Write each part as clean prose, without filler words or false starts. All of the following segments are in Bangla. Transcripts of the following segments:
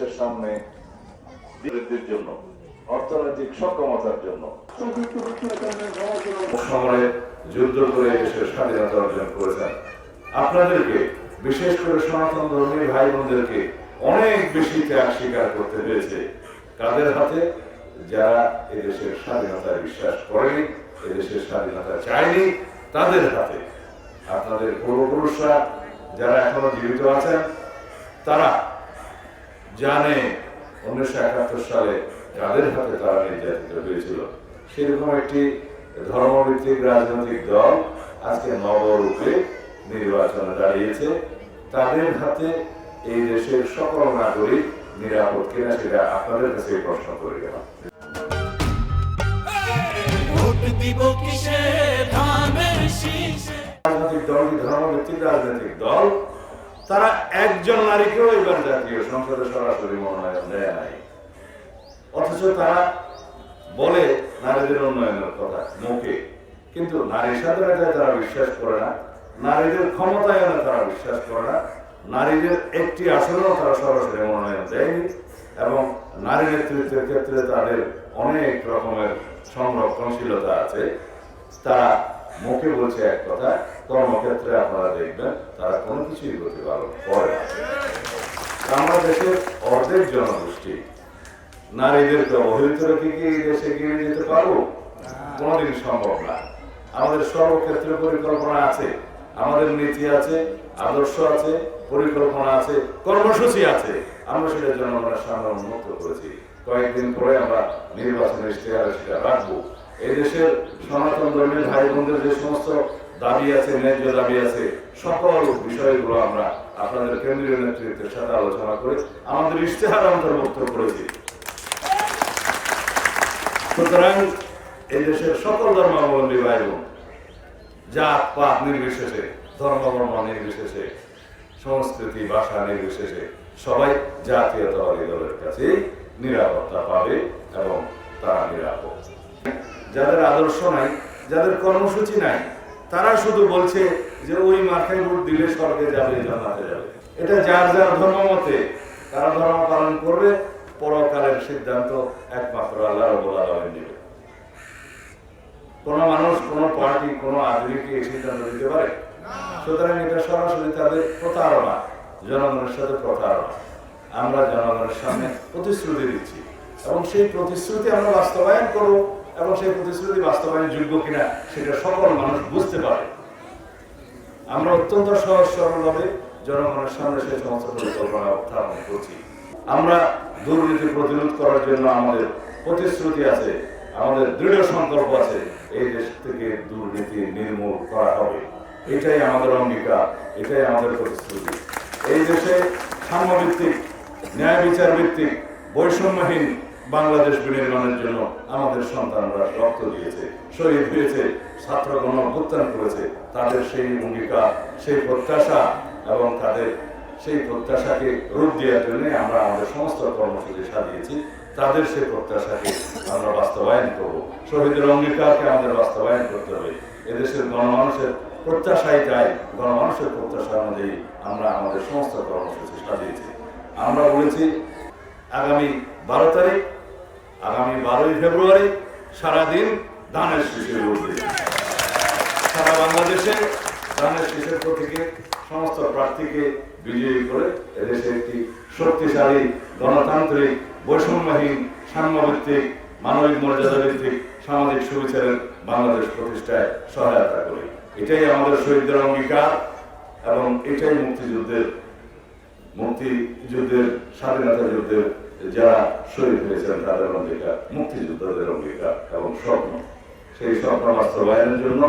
দেশের সামনে বৃদ্ধির জন্য, অর্থনৈতিক সক্ষমতার জন্য সময়ে যুদ্ধ করে দেশের স্বাধীনতা অর্জন করেছেন। আপনাদেরকে, বিশেষ করে সনাতন ধর্মী ভাই বোনদেরকে অনেক বেশি ত্যাগ স্বীকার করতে হয়েছে। কাদের হাতে? যারা এদেশের স্বাধীনতায় বিশ্বাস করেনি, এদেশের স্বাধীনতা চায়নি, তাদের হাতে। আপনাদের পূর্বপুরুষরা যারা এখনো জীবিত আছেন, তারা জানে 1971 সালে কাদের হাতে তারা নির্যাতিত হয়েছিল। সেরকম একটি ধর্মভিত্তিক রাজনৈতিক দল আজকে নবরূপে নির্বাচনে দাঁড়িয়েছে। তাদের হাতে এই দেশের সকল নাগরিক নিরাপদ কিনা সেটা আপনাদের কাছে প্রশ্ন করে গেলাম। রাজনৈতিক দলটি ধর্মভিত্তিক রাজনৈতিক দল, তারা একজন নারীকেও এবার জাতীয় সংসদে সরাসরি মনোনয়ন দেয় নাই। অথচ তারা বলে নারীদের উন্নয়নের কথা মুখে, কিন্তু নারী স্বাধীনতায় তারা বিশ্বাস করে না, নারীদের ক্ষমতায়নে তারা বিশ্বাস করে না, নারীদের একটি আসনেও তারা সরাসরি মনোনয়ন দেয়নি, এবং নারী নেতৃত্বের ক্ষেত্রে তাদের অনেক রকমের সংরক্ষণশীলতা আছে। তারা মুখে বলছে এক কথা, কর্মক্ষেত্রে আপনারা দেখবেন তারা কোনো কিছুই করতে পারে না। আমরা দেশের অর্ধেক জনগোষ্ঠী, নারীদেরকে অবহেলিত রেখে কি এই দেশে এগিয়ে যেতে পারবো? কোনোদিন সম্ভব না। আমাদের সর্বক্ষেত্রে পরিকল্পনা আছে, আমাদের নীতি আছে, আদর্শ আছে, পরিকল্পনা আছে, কর্মসূচি আছে। আমরা সেটা জনগণের সামনে উন্মুক্ত করেছি। কয়েকদিন পরে আমরা নির্বাচনের ইশতেহারে সেটা রাখবো। এই দেশের সনাতন ধর্মের ভাই বোনদের যে সমস্ত দাবি আছে, ন্যায্য দাবি আছে, সকল বিষয়গুলো আমরা আপনাদের কেন্দ্রীয় নেতৃত্বের সাথে আলোচনা করে আমাদের ইশতেহার অন্তর্ভুক্ত করেছি। সুতরাং এই দেশের সকল ধর্মাবলম্বী ভাই বোন, জাত পাত নির্বিশেষে, ধর্ম বর্ণ নির্বিশেষে, সংস্কৃতি ভাষা নির্বিশেষে সবাই জাতীয়তাবাদী দলের কাছে নিরাপত্তা পাবে এবং তারা নিরাপদ। যাদের আদর্শ নাই, যাদের কর্মসূচি নাই, তারা শুধু বলছে যে ওই মাথায় ভোট দিলে স্বর্গে যাবে, জান্নাতে যাবে। এটা যার যার ধর্ম মতে তারা ধর্ম পালন করবে, পরকালের সিদ্ধান্ত একমাত্র আল্লাহ রাব্বুল আলামিন নেবে। কোন মানুষ, কোন পার্টি, কোন আদমিকে এই সিদ্ধান্ত দিতে পারে? সুতরাং এটা সরাসরি তাদের প্রতারণা, জনগণের সাথে প্রতারণা। আমরা জনগণের সামনে প্রতিশ্রুতি দিচ্ছি এবং সেই প্রতিশ্রুতি আমরা বাস্তবায়ন করব, এবং সেই প্রতিশ্রুতি বাস্তবায়ন যোগ্য কিনা সেটা সকল মানুষ বুঝতে পারে। আমরা অত্যন্ত সহজ সরলভাবে জনগণের সামনে সেই সমস্ত পরিকল্পনা উত্থাপন করছি। আমরা দুর্নীতি প্রতিরোধ করার জন্য আমাদের প্রতিশ্রুতি আছে, আমাদের দৃঢ় সংকল্প আছে, এই দেশ থেকে দুর্নীতি নির্মূল করা হবে। এটাই আমাদের অঙ্গীকার, এটাই আমাদের প্রতিশ্রুতি। এই দেশে সাম্যভিত্তিক, ন্যায় বিচার ভিত্তিক, বৈষম্যহীন বাংলাদেশ বিনির্মাণের জন্য আমাদের সন্তানরা রক্ত দিয়েছে, শহীদ হয়েছে, ছাত্রগণ অভ্যুত্থান করেছে। তাদের সেই অঙ্গীকার, সেই প্রত্যাশা এবং তাদের সেই প্রত্যাশাকে রূপ দেওয়ার জন্য আমরা আমাদের সমস্ত কর্মসূচি সাজিয়েছি। তাদের সেই প্রত্যাশাকে আমরা বাস্তবায়ন করব। শহীদের অঙ্গীকারকে আমাদের বাস্তবায়ন করতে হবে। এদেশের গণমানুষের প্রত্যাশাই চাই, গণমানুষের প্রত্যাশা অনুযায়ী আমরা আমাদের সমস্ত কর্মসূচি সাজিয়েছি। আমরা বলেছি আগামী 12 তারিখ, আগামী 12ই ফেব্রুয়ারি সারাদিন ধানের শীষের উদ্যোগ। সারা বাংলাদেশে ধানের শীষের প্রতীকে সমস্ত প্রার্থীকে বিজয়ী করে এদেশে একটি শক্তিশালী, গণতান্ত্রিক, বৈষম্যহীন, সাম্যভিত্তিক, মানবিক মর্যাদা ভিত্তিক, সামাজিক সুবিচারের বাংলাদেশ প্রতিষ্ঠায় সহায়তা করি। এটাই আমাদের শহীদদের অঙ্গীকার এবং এটাই মুক্তিযুদ্ধের স্বাধীনতা যুদ্ধের যারা শহীদ হয়েছেন তাদের অঙ্গীকার, মুক্তিযোদ্ধাদের অঙ্গীকার এবং স্বপ্ন। সেই স্বপ্ন বাস্তবায়নের জন্য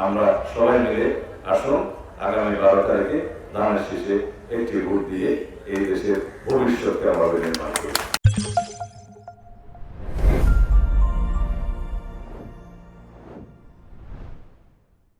আমরা সবাই মিলে আসুন আগামী 12 তারিখে ধানের শীষে একটি ভোট দিয়ে এই দেশের ভবিষ্যৎকে আমরা নির্মাণ করি।